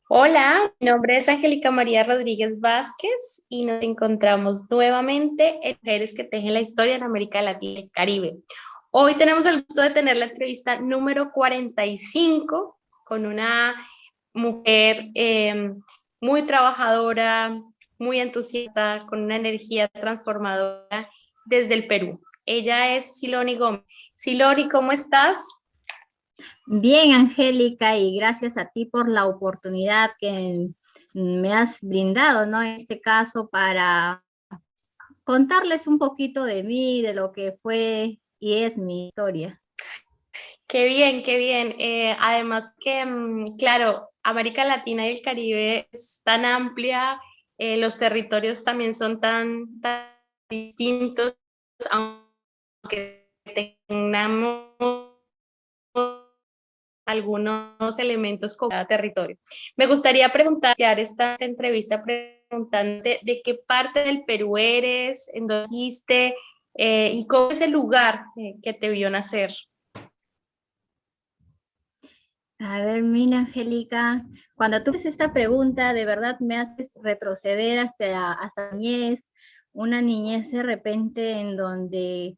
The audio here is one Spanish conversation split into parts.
Hola, mi nombre es Angélica María Rodríguez Vázquez y nos encontramos nuevamente en Mujeres que Tejen la Historia en América Latina y el Caribe. Hoy tenemos el gusto de tener la entrevista número 45 con una mujer muy trabajadora, muy entusiasta, con una energía transformadora desde el Perú. Ella es Siloni Gómez. Siloni, ¿cómo estás? Bien, Angélica, y gracias a ti por la oportunidad que me has brindado, ¿no? En este caso, para contarles un poquito de mí, de lo que fue y es mi historia. Qué bien, qué bien. Además que, claro, América Latina y el Caribe es tan amplia, los territorios también son tan distintos, aunque tengamos algunos elementos como cada territorio. Me gustaría preguntar, iniciar esta entrevista preguntándote de qué parte del Perú eres, en dónde naciste, y cómo es el lugar que te vio nacer. A ver, mira, Angélica, cuando tú haces esta pregunta, de verdad me haces retroceder hasta la niñez, una niñez de repente en donde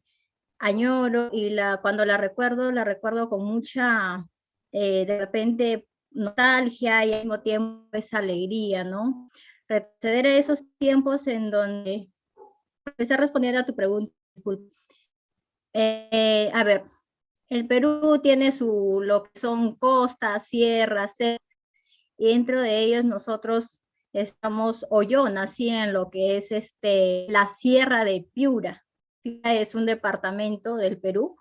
añoro y cuando la recuerdo con mucha, de repente, nostalgia y al mismo tiempo esa alegría, ¿no? Retroceder a esos tiempos en donde, empecé a responder a tu pregunta, disculpa. A ver, el Perú tiene lo que son costas, sierras, y dentro de ellos nosotros estamos, o yo nací en lo que es la Sierra de Piura. Piura es un departamento del Perú,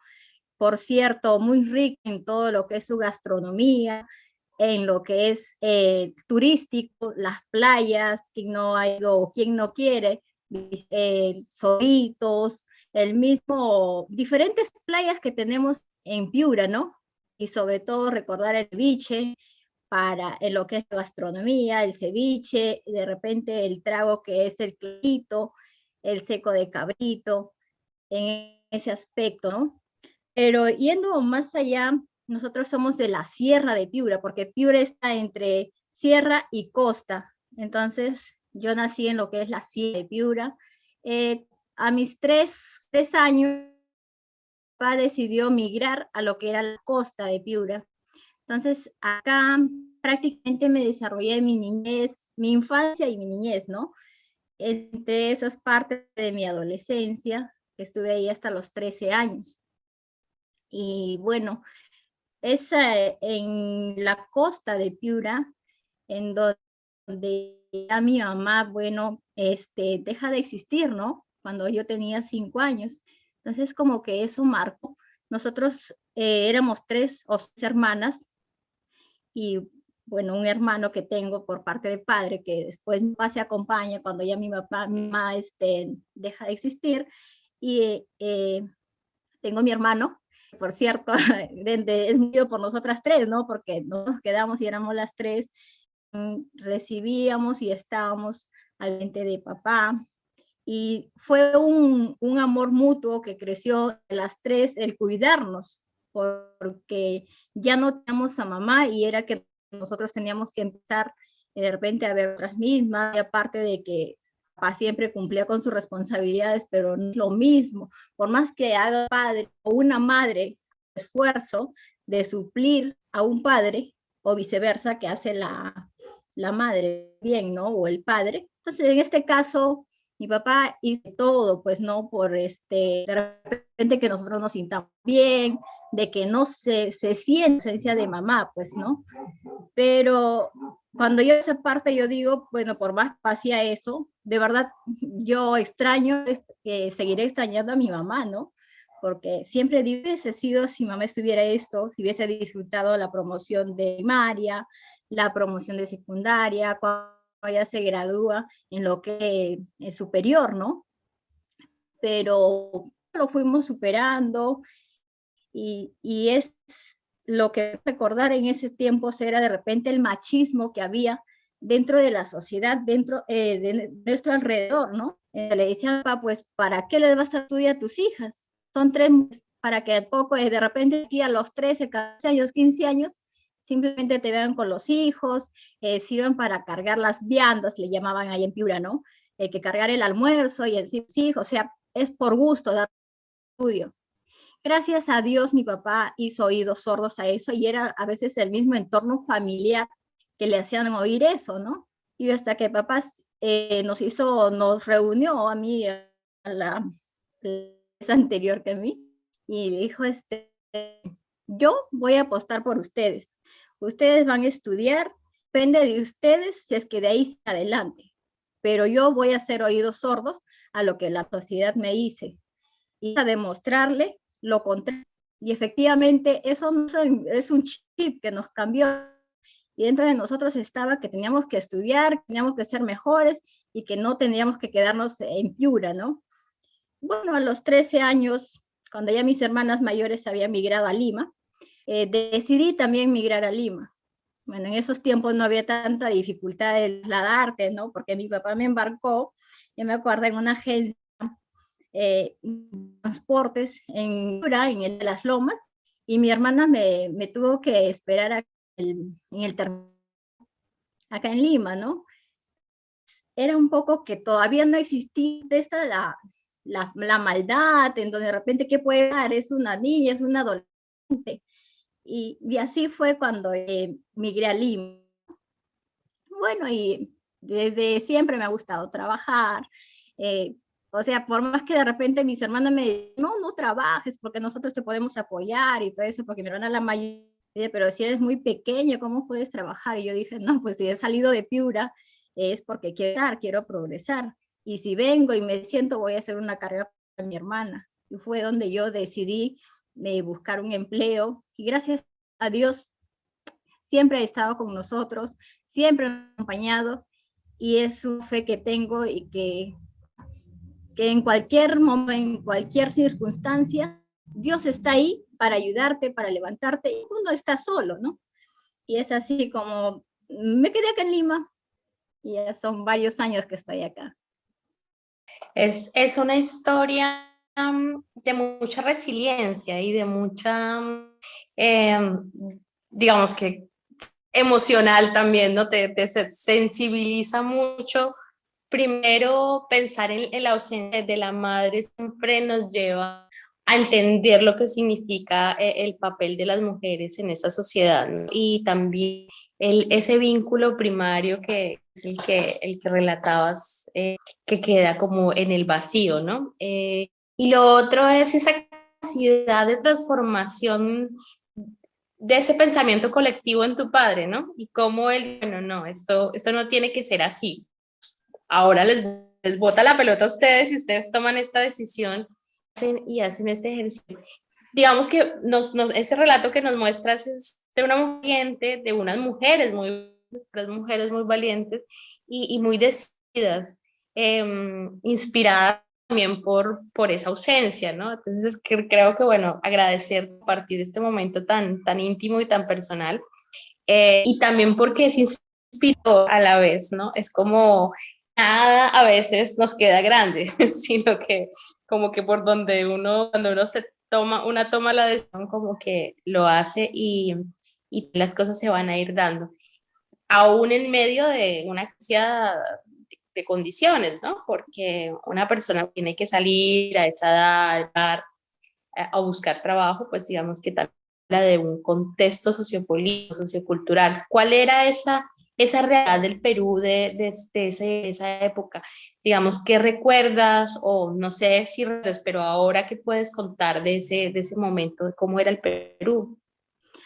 por cierto, muy rico en todo lo que es su gastronomía, en lo que es turístico, las playas, quien no ha ido, quien no quiere, Zorritos, el mismo, diferentes playas que tenemos en Piura, ¿no? Y sobre todo recordar el ceviche, en lo que es gastronomía, el ceviche, de repente el trago que es el clarito, el seco de cabrito, en ese aspecto, ¿no? Pero yendo más allá, nosotros somos de la Sierra de Piura, porque Piura está entre sierra y costa. Entonces, yo nací en lo que es la Sierra de Piura. A mis tres años, mi papá decidió migrar a lo que era la costa de Piura. Entonces, acá prácticamente me desarrollé mi niñez, mi infancia y mi niñez, ¿no? Entre esas partes de mi adolescencia, que estuve ahí hasta los 13 años. Y bueno, es en la costa de Piura, en donde ya mi mamá, bueno, deja de existir, ¿no? Cuando yo tenía 5 años. Entonces, como que eso marcó. Nosotros éramos tres o seis hermanas y, bueno, un hermano que tengo por parte de padre, que después mi papá se acompaña cuando ya mi mamá deja de existir. Y tengo mi hermano, por cierto, es unido por nosotras tres, ¿no? Porque nos quedamos y éramos las tres, recibíamos y estábamos al frente de papá. Y fue un amor mutuo que creció de las tres, el cuidarnos, porque ya no teníamos a mamá y era que nosotros teníamos que empezar de repente a ver otras mismas, y aparte de que papá siempre cumplía con sus responsabilidades, pero no es lo mismo, por más que haga padre o una madre esfuerzo de suplir a un padre o viceversa que hace la madre bien, ¿no? O el padre. Entonces, en este caso, mi papá hizo todo, pues, ¿no? Por de repente que nosotros nos sintamos bien, de que no se siente ausencia de mamá, pues, ¿no? Pero cuando yo esa parte, yo digo, bueno, por más que hacía eso, de verdad, yo extraño, seguiré extrañando a mi mamá, ¿no? Porque siempre hubiese sido si mamá estuviera esto, si hubiese disfrutado la promoción de primaria, la promoción de secundaria, cuando ya se gradúa en lo que es superior, ¿no? Pero lo fuimos superando y es lo que recordar en ese tiempo era de repente el machismo que había dentro de la sociedad, dentro de nuestro alrededor, ¿no? Le decían, papá, pues, ¿para qué les vas a estudiar a tus hijas? Son tres, para que poco, de repente aquí a los 13, 14 años, 15 años, simplemente te vean con los hijos, sirven para cargar las viandas, le llamaban ahí en Piura, ¿no? Que cargar el almuerzo y sí, sí, o sea, es por gusto dar estudio. Gracias a Dios mi papá hizo oídos sordos a eso y era a veces el mismo entorno familiar que le hacían oír eso, ¿no? Y hasta que papá nos reunió a mí, a la anterior que a mí, y dijo, yo voy a apostar por ustedes. Ustedes van a estudiar, depende de ustedes si es que de ahí se adelante. Pero yo voy a hacer oídos sordos a lo que la sociedad me dice y a demostrarle lo contrario. Y efectivamente eso no es un chip que nos cambió. Y dentro de nosotros estaba que teníamos que estudiar, teníamos que ser mejores y que no teníamos que quedarnos en Piura, ¿no? Bueno, a los 13 años, cuando ya mis hermanas mayores habían migrado a Lima, decidí también migrar a Lima. Bueno, en esos tiempos no había tanta dificultad de trasladarte, ¿no? Porque mi papá me embarcó, yo me acuerdo, en una agencia transportes en el de las Lomas, y mi hermana me tuvo que esperar en el terminal acá en Lima, ¿no? Era un poco que todavía no existía la maldad, en donde de repente, ¿qué puede dar? Es una niña, es una adolescente. Y así fue cuando migré a Lima. Bueno, y desde siempre me ha gustado trabajar. eh, o sea, por más que de repente mis hermanas me dicen, no, no trabajes porque nosotros te podemos apoyar y todo eso, porque mi hermana la mayor, pero si eres muy pequeño, ¿cómo puedes trabajar? Y yo dije, no, pues si he salido de Piura es porque quiero progresar. Y si vengo y me siento, voy a hacer una carrera para mi hermana. Y fue donde yo decidí buscar un empleo. Y gracias a Dios siempre ha estado con nosotros, siempre me ha acompañado, y es su fe que tengo y que en cualquier momento, en cualquier circunstancia, Dios está ahí para ayudarte, para levantarte, y uno está solo, ¿no? Y es así como me quedé acá en Lima, y ya son varios años que estoy acá. Es una historia de mucha resiliencia y de mucha, digamos que emocional también, ¿no? Te sensibiliza mucho. Primero, pensar en la ausencia de la madre siempre nos lleva a entender lo que significa el papel de las mujeres en esta sociedad, ¿no? Y también ese vínculo primario que es el que relatabas, que queda como en el vacío, ¿no? Y lo otro es esa capacidad de transformación de ese pensamiento colectivo en tu padre, ¿no? Y cómo él, bueno, no, esto no tiene que ser así. Ahora les bota la pelota a ustedes y ustedes toman esta decisión y hacen este ejercicio. Digamos que ese relato que nos muestras es de una mujer, de unas mujeres muy valientes y muy decididas, inspiradas también por esa ausencia, ¿no? Entonces creo que, bueno, agradecer a partir de este momento tan íntimo y tan personal, y también porque es inspirador a la vez, ¿no? Es como nada a veces nos queda grande, sino que como que por donde cuando uno toma la decisión, como que lo hace y las cosas se van a ir dando, aún en medio de una crisis de condiciones, ¿no? Porque una persona tiene que salir a esa edad a buscar trabajo, pues digamos que también habla de un contexto sociopolítico, sociocultural. ¿Cuál era esa realidad del Perú de esa época? Digamos, ¿qué recuerdas? O no sé si recuerdas, pero ahora qué puedes contar de ese momento, de cómo era el Perú.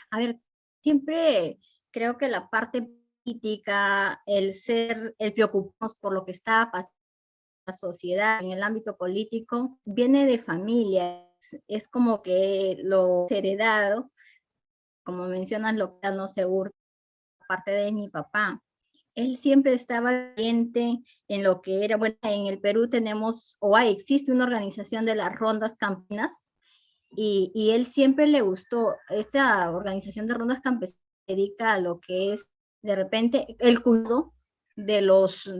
A ver, siempre creo que la parte política, el preocuparnos por lo que está pasando en la sociedad, en el ámbito político, viene de familias, es como que lo heredado, como mencionas, lo que no seguro, parte de mi papá. Él siempre estaba pendiente en lo que era, bueno, en el Perú tenemos, existe una organización de las rondas campesinas, y él siempre le gustó, esta organización de rondas campesinas se dedica a lo que es de repente el cuidado de los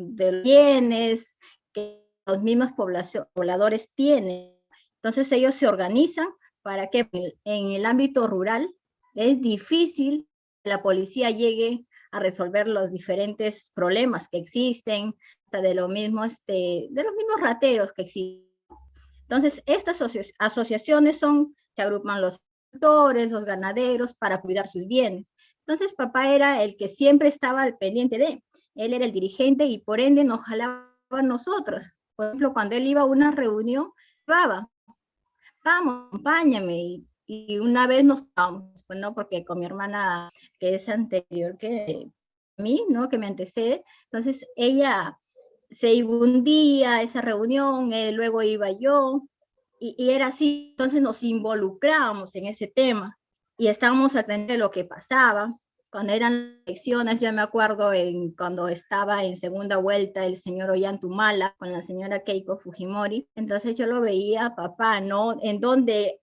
bienes que los mismos pobladores tienen. Entonces ellos se organizan ¿Para qué? En el ámbito rural es difícil que la policía llegue a resolver los diferentes problemas que existen, hasta de lo mismo, de los mismos rateros que existen. Entonces, estas asociaciones se agrupan los agricultores, los ganaderos para cuidar sus bienes. Entonces, papá era el que siempre estaba al pendiente él era el dirigente y por ende nos jalaba a nosotros. Por ejemplo, cuando él iba a una reunión, vamos, acompáñame. Y una vez nos vamos, pues no, porque con mi hermana, que es anterior que a mí, ¿no? Que me antecede, entonces ella se iba un día a esa reunión, luego iba yo, y era así, entonces nos involucrábamos en ese tema, y estábamos al pendiente de lo que pasaba. Cuando eran elecciones, ya me acuerdo cuando estaba en segunda vuelta el señor Ollantumala con la señora Keiko Fujimori, entonces yo lo veía, papá, ¿no? En donde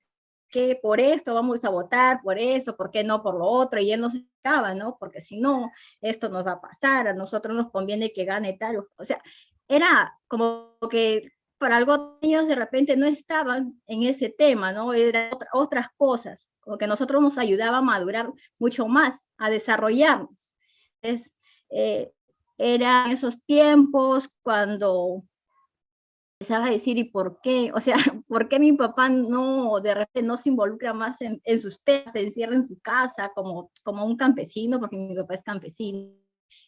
que por esto vamos a votar, por eso, por qué no por lo otro, y él nos explicaba, ¿no? Porque si no, esto nos va a pasar, a nosotros nos conviene que gane tal, o sea, era como que para algo ellos de repente no estaban en ese tema, ¿no? Eran otras cosas, como que nosotros nos ayudaba a madurar mucho más, a desarrollarnos. Entonces, eran esos tiempos cuando empezaba a decir, ¿y por qué? O sea, ¿por qué mi papá no, de repente no se involucra más en sus temas, se encierra en su casa como un campesino, porque mi papá es campesino?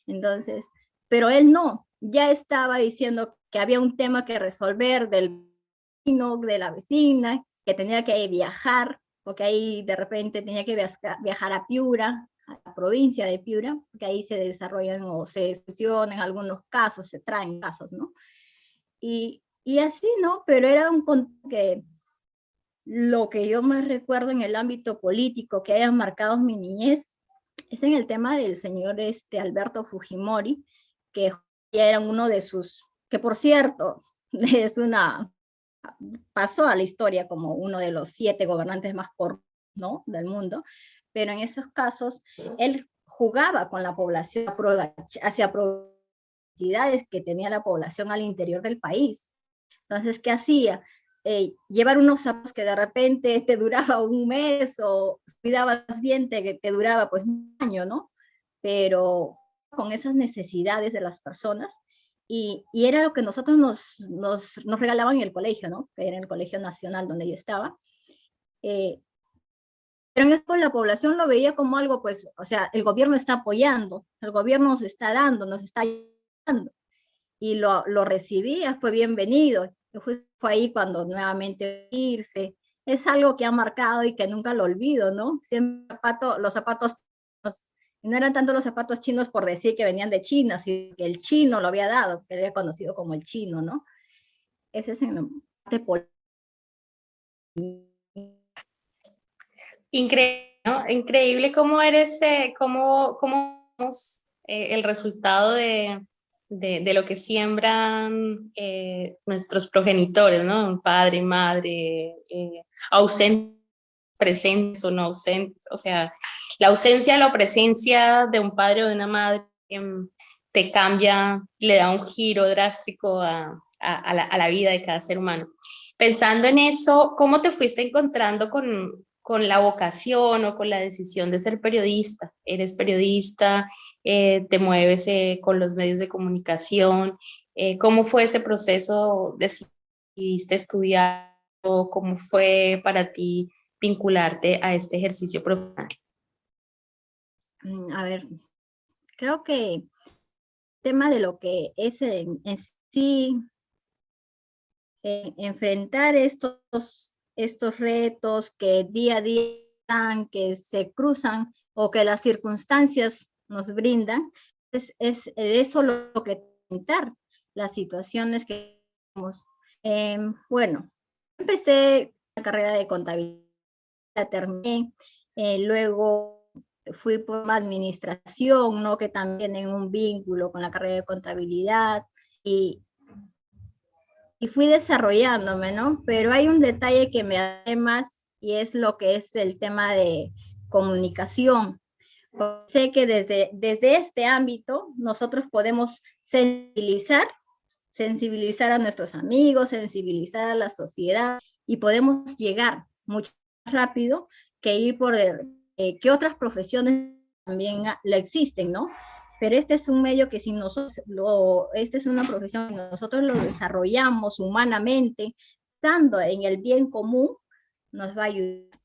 Entonces, pero él no, ya estaba diciendo que había un tema que resolver del vecino, de la vecina, que tenía que viajar, porque ahí de repente tenía que viajar a Piura, a la provincia de Piura, porque ahí se desarrollan o se discusionan algunos casos, se traen casos, ¿no? Y así, ¿no? Pero era que lo que yo más recuerdo en el ámbito político que haya marcado mi niñez es en el tema del señor Alberto Fujimori, que ya era uno de que por cierto, pasó a la historia como uno de los 7 gobernantes más corruptos, ¿no? Del mundo, pero en esos casos él jugaba con la población hacia necesidades que tenía la población al interior del país. Entonces, ¿qué hacía? Llevar unos zapatos que de repente te duraba un mes o cuidabas bien, te duraba pues un año, ¿no? Pero con esas necesidades de las personas y era lo que nosotros nos regalaban en el colegio, ¿no? Que era en el Colegio Nacional donde yo estaba. Pero en esto la población lo veía como algo, pues, o sea, el gobierno está apoyando, el gobierno nos está dando, nos está ayudando. Y lo recibía, fue bienvenido. Fue ahí cuando nuevamente irse. Es algo que ha marcado y que nunca lo olvido, ¿no? Siempre los zapatos chinos, y no eran tanto los zapatos chinos por decir que venían de China, sino que el chino lo había dado, que era conocido como el chino, ¿no? Ese es en la parte política. Increíble, ¿no? Increíble cómo eres, el resultado de lo que siembran nuestros progenitores, ¿no? Un padre, madre, ausentes, presentes o no ausentes. O sea, la ausencia, la presencia de un padre o de una madre te cambia, le da un giro drástico a la vida de cada ser humano. Pensando en eso, ¿cómo te fuiste encontrando con la vocación o con la decisión de ser periodista? Eres periodista, te mueves con los medios de comunicación. ¿Cómo fue ese proceso? ¿Decidiste estudiar o cómo fue para ti vincularte a este ejercicio profesional? A ver, creo que el tema de lo que es en sí, enfrentar estos retos que día a día que se cruzan o que las circunstancias nos brindan, es eso lo que intentar las situaciones que tenemos. Bueno, empecé la carrera de contabilidad, la terminé, luego fui por administración, ¿no? Que también tienen un vínculo con la carrera de contabilidad y fui desarrollándome, ¿no? Pero hay un detalle que me hace más y es lo que es el tema de comunicación. Sé que desde este ámbito nosotros podemos sensibilizar a nuestros amigos, sensibilizar a la sociedad y podemos llegar mucho rápido que ir por que otras profesiones también la existen, ¿no? Pero este es un medio que si nosotros, esta es una profesión que nosotros lo desarrollamos humanamente, estando en el bien común, nos va a ayudar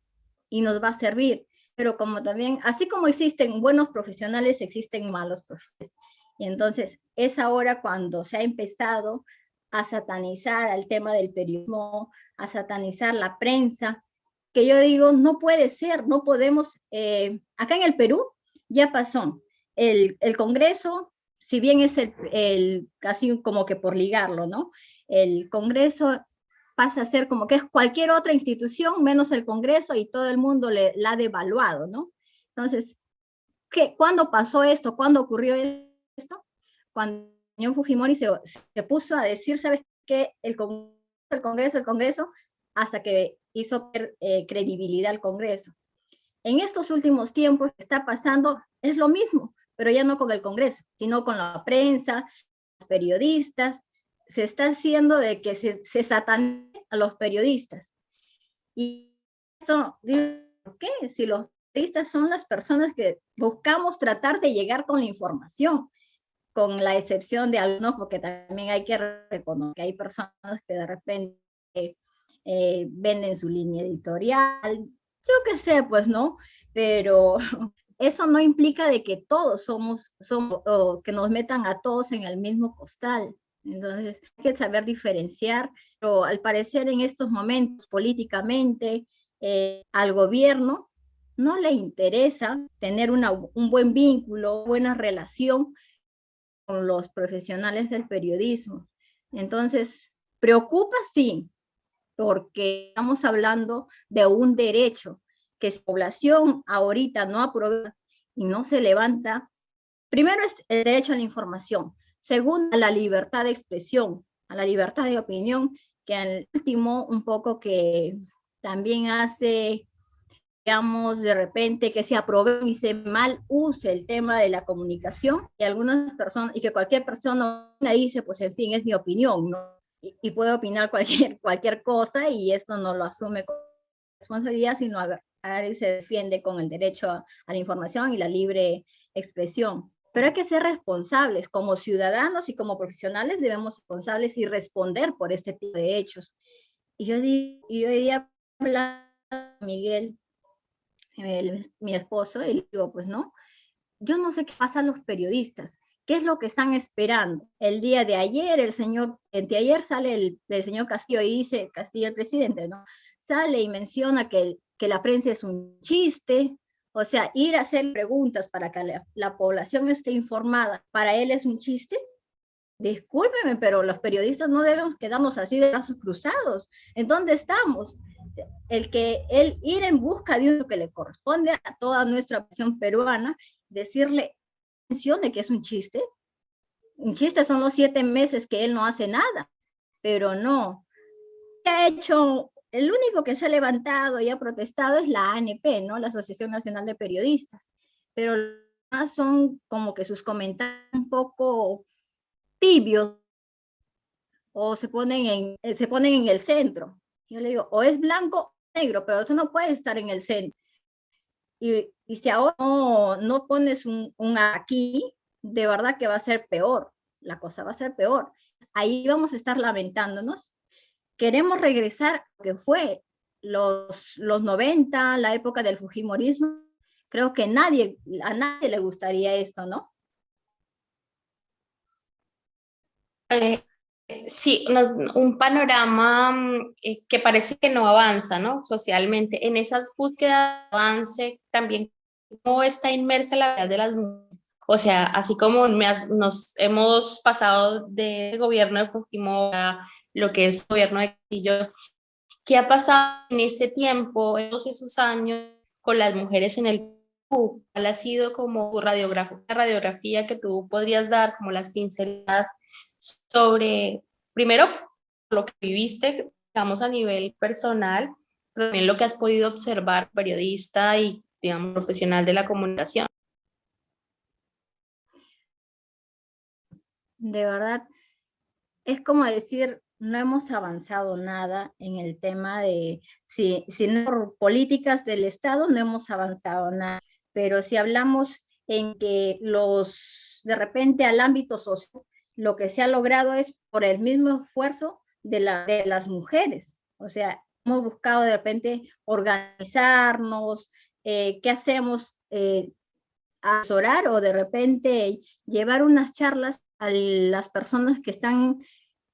y nos va a servir. Pero como también, así como existen buenos profesionales, existen malos profesionales. Y entonces es ahora cuando se ha empezado a satanizar el tema del periodismo, a satanizar la prensa, que yo digo, no puede ser, no podemos, acá en el Perú ya pasó, el Congreso, si bien es casi como que por ligarlo, ¿no? El Congreso pasa a ser como que es cualquier otra institución menos el Congreso y todo el mundo la ha devaluado, ¿no? Entonces, ¿cuándo pasó esto? ¿Cuándo ocurrió esto? Cuando el señor Fujimori se puso a decir, ¿sabes qué? El Congreso, hasta que hizo credibilidad al Congreso. En estos últimos tiempos que está pasando es lo mismo, pero ya no con el Congreso, sino con la prensa, los periodistas. Se está haciendo de que se satanice a los periodistas. Y eso, ¿por qué? Si los periodistas son las personas que buscamos tratar de llegar con la información, con la excepción de algunos, porque también hay que reconocer que hay personas que de repente venden su línea editorial, yo qué sé, pues, ¿no? Pero eso no implica de que todos somos o que nos metan a todos en el mismo costal. Entonces, hay que saber diferenciar, pero al parecer en estos momentos políticamente al gobierno no le interesa tener un buen vínculo, buena relación con los profesionales del periodismo. Entonces, preocupa, sí, porque estamos hablando de un derecho que si la población ahorita no aprovecha y no se levanta, primero es el derecho a la información, segundo, a la libertad de expresión, a la libertad de opinión, que al último un poco que también hace, digamos, de repente que se aproveche y se mal use el tema de la comunicación y algunas personas, y que cualquier persona dice, pues en fin, es mi opinión, ¿no? Y puede opinar cualquier cosa y esto no lo asume con responsabilidad, sino se defiende con el derecho a la información y la libre expresión. Pero hay que ser responsables como ciudadanos y como profesionales, debemos ser responsables y responder por este tipo de hechos. Y yo hoy día hablaba Miguel, mi esposo, y le digo, pues no, yo no sé qué pasa a los periodistas, qué es lo que están esperando. El día de ayer, anteayer sale el señor Castillo y dice, Castillo el presidente, ¿no? Sale y menciona que la prensa es un chiste, o sea, ir a hacer preguntas para que la población esté informada, para él es un chiste. Discúlpeme, pero los periodistas no debemos quedarnos así de brazos cruzados. ¿En dónde estamos? El ir en busca de lo que le corresponde a toda nuestra nación peruana, decirle, mencione que es un chiste son los 7 meses que él no hace nada, pero no. ¿Qué ha hecho? El único que se ha levantado y ha protestado es la ANP, ¿no? La Asociación Nacional de Periodistas, pero más son como que sus comentarios un poco tibios o se ponen en el centro. Yo le digo, o es blanco o negro, pero tú no puedes estar en el centro. Y si ahora no pones un aquí, de verdad que va a ser peor, la cosa va a ser peor. Ahí vamos a estar lamentándonos. Queremos regresar a lo que fue los 90, la época del Fujimorismo. Creo que a nadie le gustaría esto, ¿no? Eh, sí, un panorama que parece que no avanza, ¿no? Socialmente. En esas búsquedas de avance también cómo está inmersa la vida de las mujeres. O sea, así como nos hemos pasado de gobierno de Fujimori a lo que es el gobierno de Castillo, ¿qué ha pasado en ese tiempo, en todos esos años, con las mujeres en el Perú? ¿Cuál ha sido como la radiografía que tú podrías dar, como las pinceladas sobre, primero, lo que viviste, digamos, a nivel personal, pero también lo que has podido observar, periodista y, digamos, profesional de la comunicación? De verdad, es como decir, no hemos avanzado nada en el tema de, si no por políticas del Estado, no hemos avanzado nada, pero si hablamos en que de repente al ámbito social, lo que se ha logrado es por el mismo esfuerzo de las mujeres, o sea, hemos buscado de repente organizarnos, qué hacemos, asesorar o de repente llevar unas charlas a las personas que están,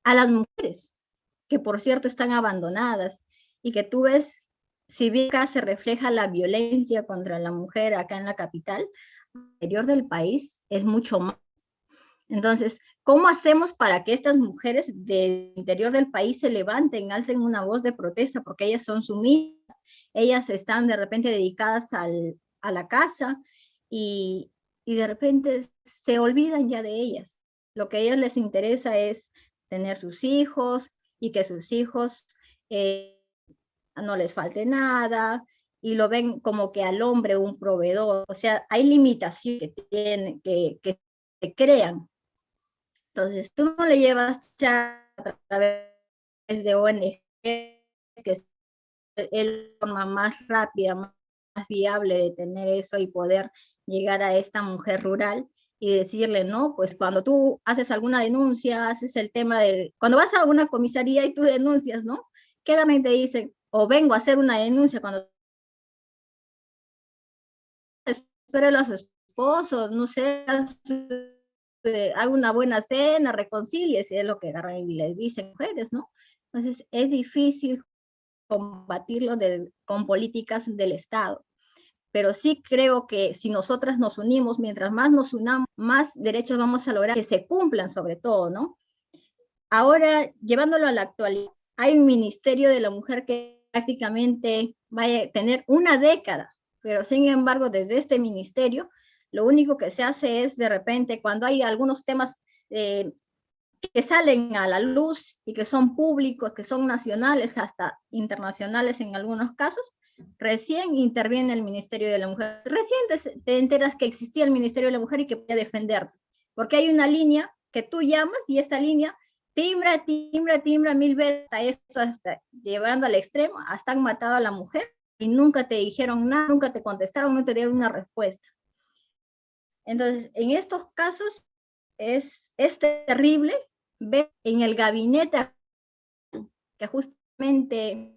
a las mujeres, que por cierto están abandonadas y que tú ves, si bien acá se refleja la violencia contra la mujer acá en la capital, al interior del país es mucho más. Entonces, ¿cómo hacemos para que estas mujeres del interior del país se levanten, alcen una voz de protesta? Porque ellas son sumisas, ellas están de repente dedicadas a la casa y, y de repente se olvidan ya de ellas. Lo que a ellas les interesa es tener sus hijos y que sus hijos no les falte nada y lo ven como que al hombre un proveedor. O sea, hay limitaciones que tienen, que se crean. Entonces, tú no le llevas ya a través de ONG, que es la forma más rápida, más viable de tener eso y poder llegar a esta mujer rural y decirle, no, pues cuando tú haces alguna denuncia, haces el tema de, cuando vas a una comisaría y tú denuncias, ¿no? ¿Qué ganan y te dicen? O vengo a hacer una denuncia cuando espero a los esposos, no sé, haga una buena cena, reconcíliese, es lo que agarran y les dicen mujeres, ¿no? Entonces es difícil combatirlo con políticas del Estado. Pero sí creo que si nosotras nos unimos, mientras más nos unamos, más derechos vamos a lograr que se cumplan sobre todo, ¿no? Ahora, llevándolo a la actualidad, hay un Ministerio de la Mujer que prácticamente va a tener una década, pero sin embargo, desde este ministerio, lo único que se hace es de repente, cuando hay algunos temas que salen a la luz y que son públicos, que son nacionales, hasta internacionales en algunos casos, recién interviene el Ministerio de la Mujer. Recién te enteras que existía el Ministerio de la Mujer y que podía defenderte, porque hay una línea que tú llamas y esta línea timbra, timbra, timbra 1000 veces, hasta eso, hasta llevando al extremo, hasta han matado a la mujer y nunca te dijeron nada, nunca te contestaron, no te dieron una respuesta. Entonces, en estos casos es terrible ver en el gabinete que justamente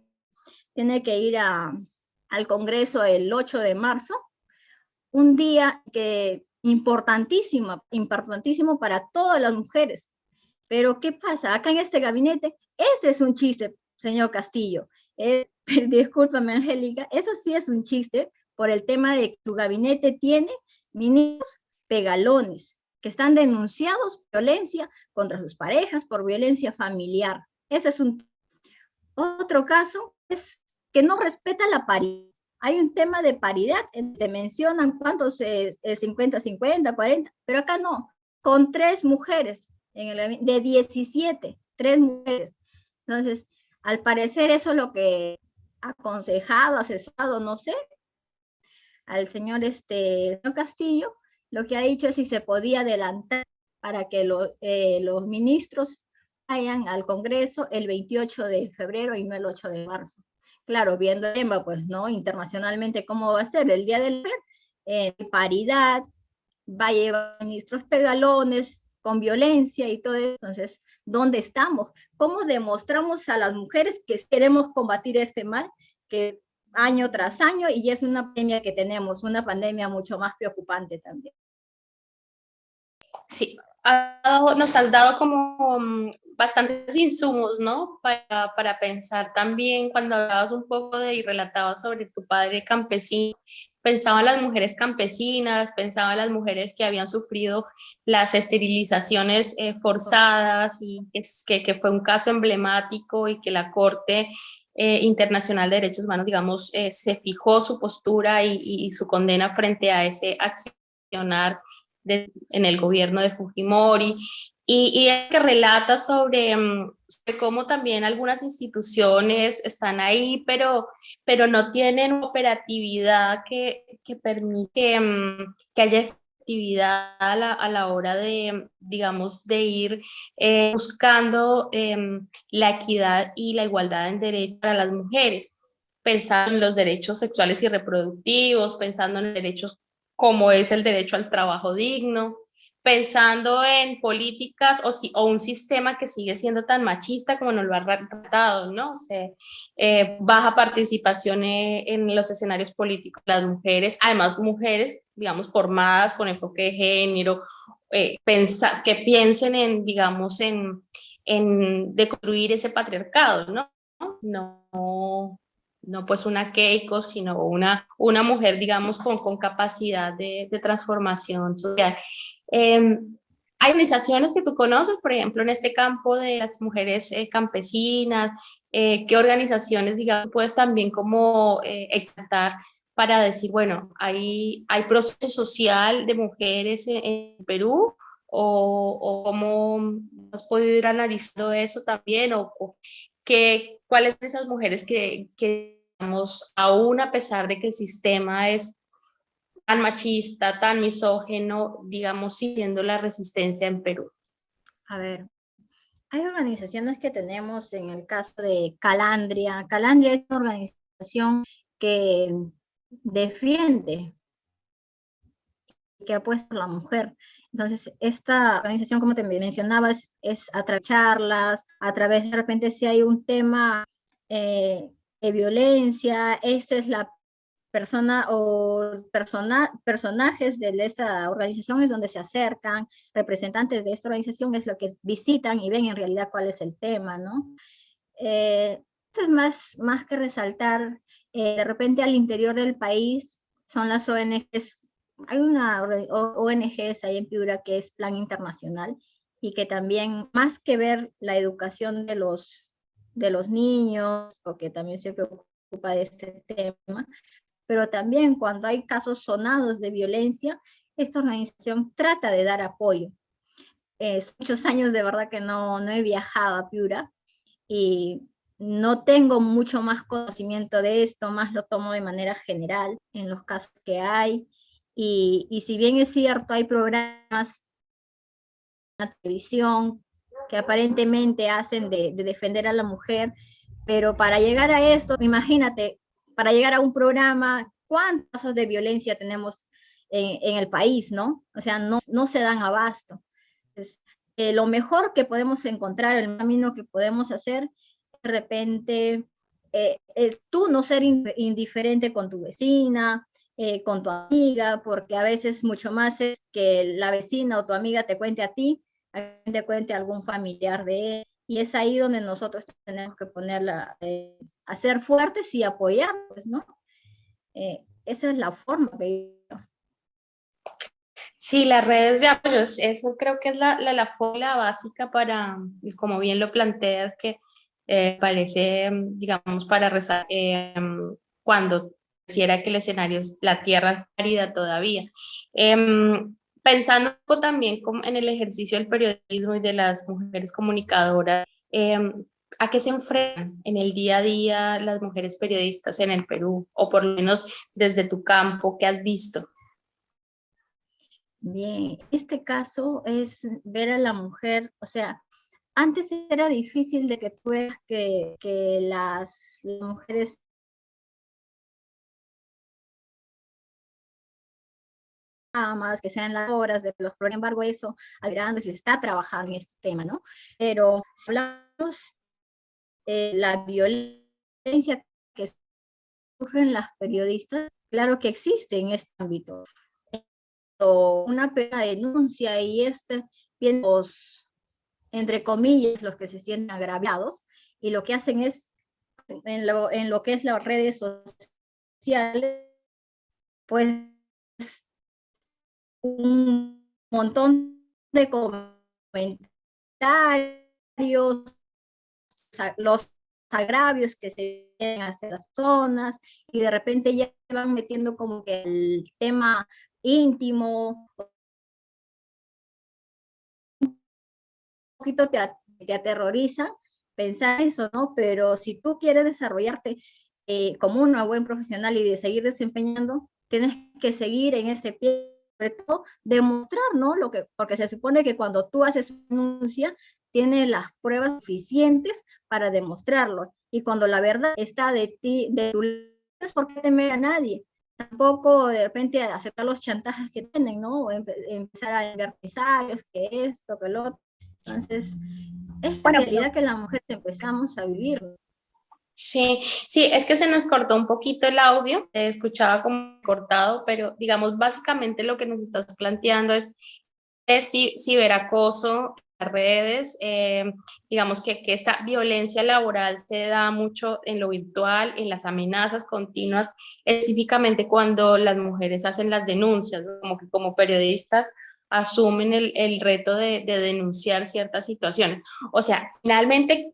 tiene que ir al Congreso el 8 de marzo, un día que importantísimo, importantísimo para todas las mujeres. Pero ¿qué pasa? Acá en este gabinete, ese es un chiste, señor Castillo. Discúlpame, Angélica, eso sí es un chiste por el tema de que tu gabinete tiene ministros pegalones que están denunciados por violencia contra sus parejas, por violencia familiar. Ese es un otro caso, es que no respeta la paridad. Hay un tema de paridad, te mencionan cuántos 50, 50, 40, pero acá no, con 3 mujeres, de 17, 3 mujeres. Entonces, al parecer eso es lo que ha aconsejado, asesorado, no sé, al señor Castillo, lo que ha dicho es si se podía adelantar para que los ministros vayan al Congreso el 28 de febrero y no el 8 de marzo. Claro, viendo el tema, pues, ¿no? Internacionalmente, ¿cómo va a ser? El Día del paridad, va a llevar ministros pegalones, con violencia y todo eso. Entonces, ¿dónde estamos? ¿Cómo demostramos a las mujeres que queremos combatir este mal? Que año tras año y es una pandemia que tenemos, una pandemia mucho más preocupante también. Sí, nos has dado como bastantes insumos, ¿no? Para pensar también cuando hablabas un poco y relatabas sobre tu padre campesino, pensaba en las mujeres campesinas, pensaba en las mujeres que habían sufrido las esterilizaciones forzadas y que fue un caso emblemático y que la Corte Internacional de Derechos Humanos, digamos, se fijó su postura y su condena frente a ese accionar en el gobierno de Fujimori, y que relata sobre cómo también algunas instituciones están ahí, pero no tienen operatividad que permite que haya efectividad a la hora de, digamos, de ir buscando la equidad y la igualdad en derechos para las mujeres, pensando en los derechos sexuales y reproductivos, pensando en derechos como es el derecho al trabajo digno, pensando en políticas o un sistema que sigue siendo tan machista como nos lo ha tratado, ¿no? O sea, baja participación en los escenarios políticos, las mujeres, además mujeres, digamos, formadas con enfoque de género, que piensen en, digamos, en deconstruir ese patriarcado, ¿no? No, no pues una Keiko, sino una mujer, digamos, con capacidad de transformación social. Eh, hay organizaciones que tú conoces, por ejemplo, en este campo de las mujeres campesinas, qué organizaciones, digamos, puedes también como exaltar para decir, bueno, hay proceso social de mujeres en Perú o cómo has podido ir analizando eso también o cuáles son esas mujeres que, digamos, aún a pesar de que el sistema es tan machista, tan misógeno, digamos, siendo la resistencia en Perú. A ver, hay organizaciones que tenemos en el caso de Calandria. Calandria es una organización que defiende, que apuesta a la mujer. Entonces, esta organización, como te mencionaba, es a través de charlas, a través de repente si hay un tema de violencia, esta es la persona o personajes de esta organización es donde se acercan, representantes de esta organización es lo que visitan y ven en realidad cuál es el tema, ¿no? Esto es más que resaltar, de repente al interior del país son las ONGs, hay una ONGs ahí en Piura que es Plan Internacional y que también, más que ver la educación de los niños, porque también se preocupa de este tema, pero también cuando hay casos sonados de violencia, esta organización trata de dar apoyo. Muchos años de verdad que no he viajado a Piura y no tengo mucho más conocimiento de esto, más lo tomo de manera general en los casos que hay. Y si bien es cierto, hay programas en la televisión que aparentemente hacen de defender a la mujer, pero para llegar a esto, imagínate, para llegar a un programa, ¿cuántos casos de violencia tenemos en el país, no? O sea, no se dan abasto. Entonces, lo mejor que podemos encontrar, el camino que podemos hacer, de repente, tú no ser indiferente con tu vecina, con tu amiga, porque a veces mucho más es que la vecina o tu amiga te cuente a ti, a que te cuente a algún familiar de él, y es ahí donde nosotros tenemos que ponerla, a ser fuertes y apoyar, pues, ¿no? Esa es la forma que yo... Sí, las redes de apoyos, eso creo que es la fórmula básica para, y como bien lo planteas, que parece, digamos, para rezar cuando quisiera que el escenario, la tierra es árida todavía. Pensando un poco también como en el ejercicio del periodismo y de las mujeres comunicadoras, ¿a qué se enfrentan en el día a día las mujeres periodistas en el Perú? O por lo menos desde tu campo, ¿qué has visto? Bien, este caso es ver a la mujer, o sea, antes era difícil de que tú veas que las mujeres amas, que sean las horas de los, sin embargo, eso, agrando, se está trabajando en este tema, ¿no? Pero si hablamos la violencia que sufren las periodistas, claro que existe en este ámbito. Una pena denuncia y este, bien, los, entre comillas, los que se sienten agraviados, y lo que hacen es, en lo que es las redes sociales, pues un montón de comentarios, los agravios que se vienen hacia las zonas, y de repente ya van metiendo como que el tema íntimo, un poquito te aterroriza pensar eso, ¿no? Pero si tú quieres desarrollarte como una buen profesional y de seguir desempeñando, tienes que seguir en ese pie sobre todo demostrar, ¿no? Porque se supone que cuando tú haces una denuncia, tienes las pruebas suficientes para demostrarlo. Y cuando la verdad está de ti, de tu lado, no es por qué temer a nadie. Tampoco de repente aceptar los chantajes que tienen, ¿no? O empezar a engartizar, que esto, que lo otro. Entonces, es la Bueno, realidad que las mujeres empezamos a vivir. sí, sí, es que se nos cortó un poquito el audio, escuchaba como cortado, pero digamos, básicamente lo que nos estás planteando es ciberacoso en las redes, digamos que esta violencia laboral se da mucho en lo virtual, en las amenazas continuas, específicamente cuando las mujeres hacen las denuncias, ¿no? Como que como periodistas asumen el reto de denunciar ciertas situaciones. O sea, finalmente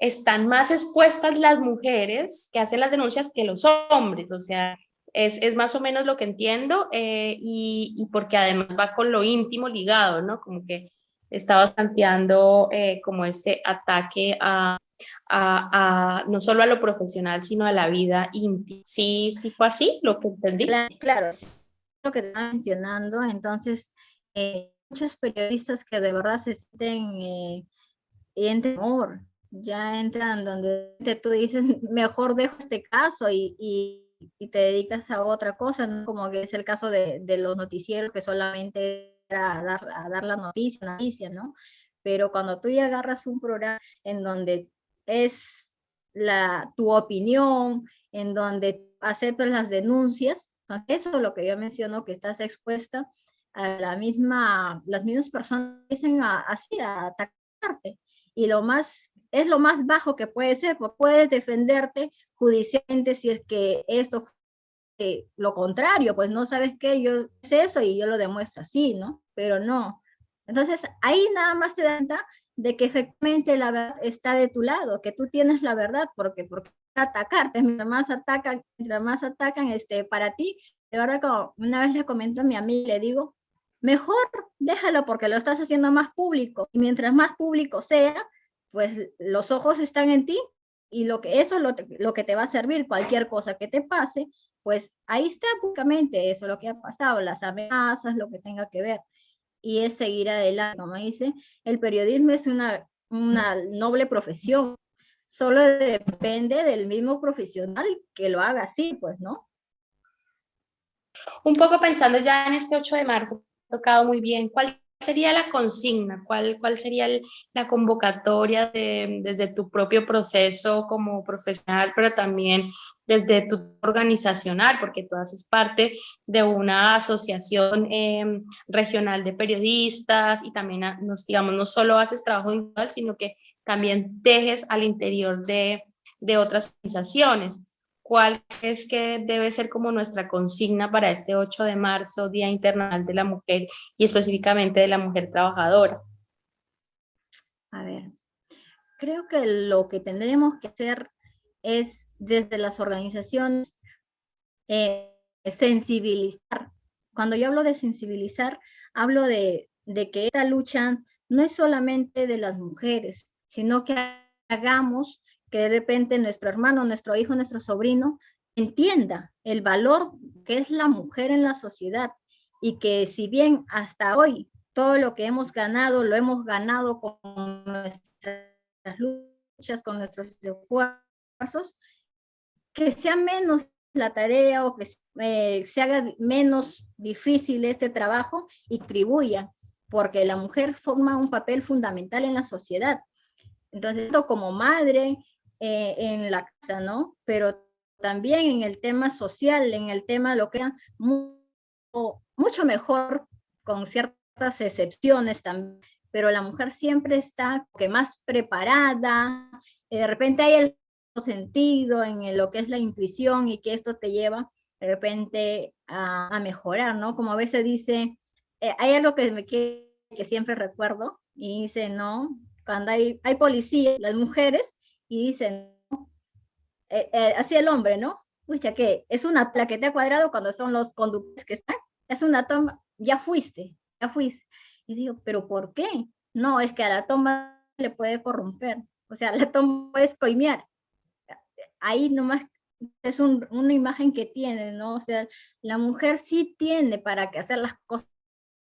están más expuestas las mujeres que hacen las denuncias que los hombres, o sea, es más o menos lo que entiendo y porque además va con lo íntimo ligado, ¿no? Como que estaba planteando como este ataque no solo a lo profesional, sino a la vida íntima. Sí, sí fue así lo que entendí. Claro, claro, lo que te estaba mencionando, entonces, muchos periodistas que de verdad se sienten en temor, ya entran donde tú dices, mejor dejo este caso y te dedicas a otra cosa, ¿no? Como que es el caso de los noticieros que solamente a dar la noticia, ¿no? Pero cuando tú ya agarras un programa en donde es tu opinión, en donde aceptas las denuncias, eso es lo que yo menciono, que estás expuesta a las mismas personas que empiezan así a atacarte. Y es lo más bajo que puede ser, pues puedes defenderte judicialmente si es que esto fue lo contrario, pues no sabes qué, yo sé eso y yo lo demuestro así, ¿no? Pero no. Entonces ahí nada más te dan de que efectivamente la verdad está de tu lado, que tú tienes la verdad, porque atacarte, mientras más atacan para ti, de verdad como una vez le comento a mi amiga, le digo, mejor déjalo porque lo estás haciendo más público, y mientras más público sea, pues los ojos están en ti, y eso es lo que te va a servir, cualquier cosa que te pase, pues ahí está públicamente eso, lo que ha pasado, las amenazas, lo que tenga que ver, y es seguir adelante, como dice, el periodismo es una noble profesión, solo depende del mismo profesional que lo haga así, pues, ¿no? Un poco pensando ya en este 8 de marzo, tocado muy bien, ¿cuál sería la consigna? ¿Cuál sería la convocatoria desde tu propio proceso como profesional, pero también desde tu organizacional, porque tú haces parte de una asociación regional de periodistas y también, digamos, no solo haces trabajo individual, sino que también tejes al interior de otras organizaciones? ¿Cuál es que debe ser como nuestra consigna para este 8 de marzo, Día Internacional de la Mujer y específicamente de la mujer trabajadora? A ver, creo que lo que tendremos que hacer es desde las organizaciones sensibilizar. Cuando yo hablo de sensibilizar, hablo de que esta lucha no es solamente de las mujeres, sino que hagamos que de repente nuestro hermano, nuestro hijo, nuestro sobrino entienda el valor que es la mujer en la sociedad y que si bien hasta hoy todo lo que hemos ganado lo hemos ganado con nuestras luchas, con nuestros esfuerzos, que sea menos la tarea o que se haga menos difícil este trabajo y contribuya, porque la mujer forma un papel fundamental en la sociedad. Entonces, como madre en la casa, ¿no? Pero también en el tema social, en el tema lo que mucho mejor, con ciertas excepciones también, pero la mujer siempre está que más preparada, de repente hay el sentido en lo que es la intuición y que esto te lleva de repente a mejorar, ¿no? Como a veces dice, hay algo que siempre recuerdo y dice, ¿no? Cuando hay policías, las mujeres, y dicen, así el hombre, ¿no? Pucha, que es una plaqueta cuadrado cuando son los conductores que están, es una toma, ya fuiste, ya fuiste. Y digo, ¿pero por qué? No, es que a la toma le puede corromper, o sea, la toma puede coimear. Ahí nomás es una imagen que tiene, ¿no? O sea, la mujer sí tiende para que hacer las cosas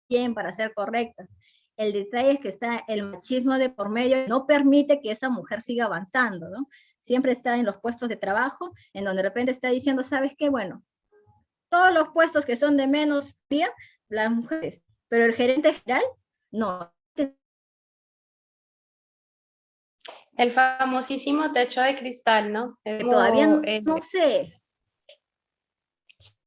bien, para ser correctas. El detalle es que está el machismo de por medio, no permite que esa mujer siga avanzando, ¿no? Siempre está en los puestos de trabajo, en donde de repente está diciendo, ¿sabes qué? Bueno, todos los puestos que son de menos, las mujeres, pero el gerente general, no. El famosísimo techo de cristal, ¿no? Es Todavía como, no sé.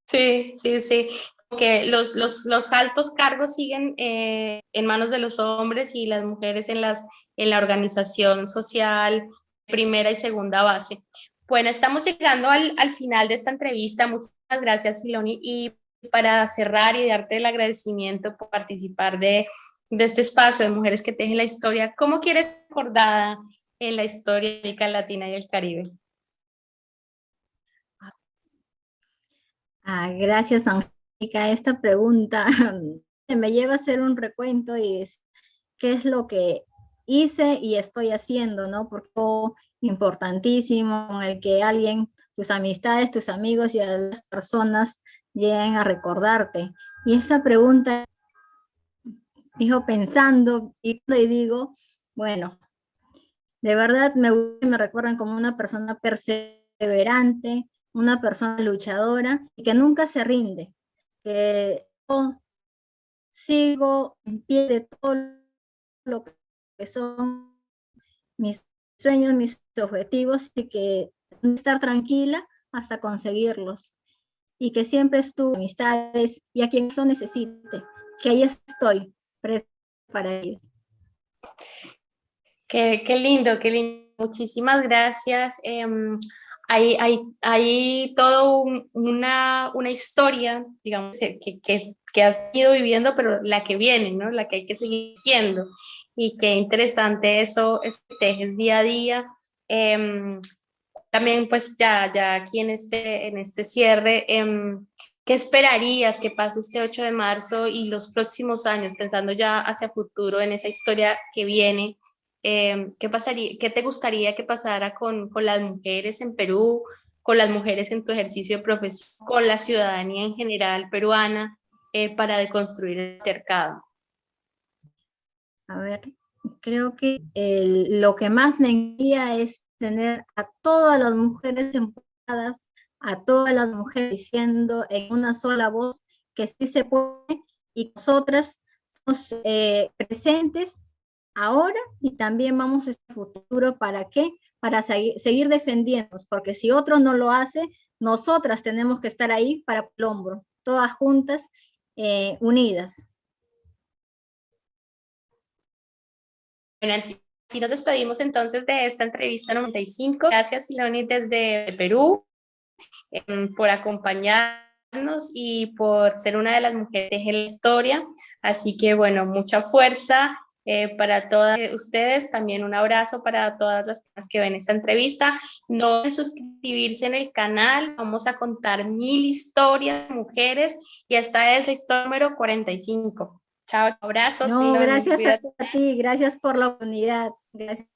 sí, sí, sí. Que los altos cargos siguen en manos de los hombres y las mujeres en la organización social, primera y segunda base. Bueno, estamos llegando al final de esta entrevista. Muchas gracias, Siloni. Y para cerrar y darte el agradecimiento por participar de este espacio de Mujeres que Tejen la Historia, ¿cómo quieres ser recordada en la historia de América Latina y el Caribe? Gracias, Angélica. Esta pregunta me lleva a hacer un recuento y es qué es lo que hice y estoy haciendo, ¿no? Porque es importantísimo con el que alguien, tus amistades, tus amigos y a las personas lleguen a recordarte. Y esa pregunta, dijo pensando y digo, bueno, de verdad me recuerdan como una persona perseverante, una persona luchadora y que nunca se rinde, que yo sigo en pie de todo lo que son mis sueños, mis objetivos y que estar tranquila hasta conseguirlos. Y que siempre estuve amistades y a quien lo necesite, que ahí estoy para ellos. Qué lindo, qué lindo. Muchísimas gracias. Hay todo una historia, digamos, que has ido viviendo, pero la que viene, ¿no? La que hay que seguir siendo. Y qué interesante eso que tejes día a día. Em, También, pues ya aquí en este cierre, ¿qué esperarías que pase este 8 de marzo y los próximos años, pensando ya hacia futuro en esa historia que viene? ¿Qué pasaría, qué te gustaría que pasara con las mujeres en Perú, con las mujeres en tu ejercicio de profesión, con la ciudadanía en general peruana, para deconstruir el mercado? A ver, creo que lo que más me envía es tener a todas las mujeres empoderadas, a todas las mujeres diciendo en una sola voz que sí se puede y nosotras somos presentes ahora y también vamos a este futuro. ¿Para qué? Para seguir defendiéndonos, porque si otro no lo hace, nosotras tenemos que estar ahí para el hombro, todas juntas, unidas. Bueno, así nos despedimos entonces de esta entrevista 95. Gracias, Siloni, desde Perú, por acompañarnos y por ser una de las mujeres de la historia. Así que, bueno, mucha fuerza para todas ustedes. También un abrazo para todas las personas que ven esta entrevista. No olviden suscribirse en el canal. Vamos a contar 1000 historias de mujeres y esta es la historia número 45. Chao, abrazos, No, Siloni, gracias a cuídate. ti, gracias por la oportunidad. Gracias.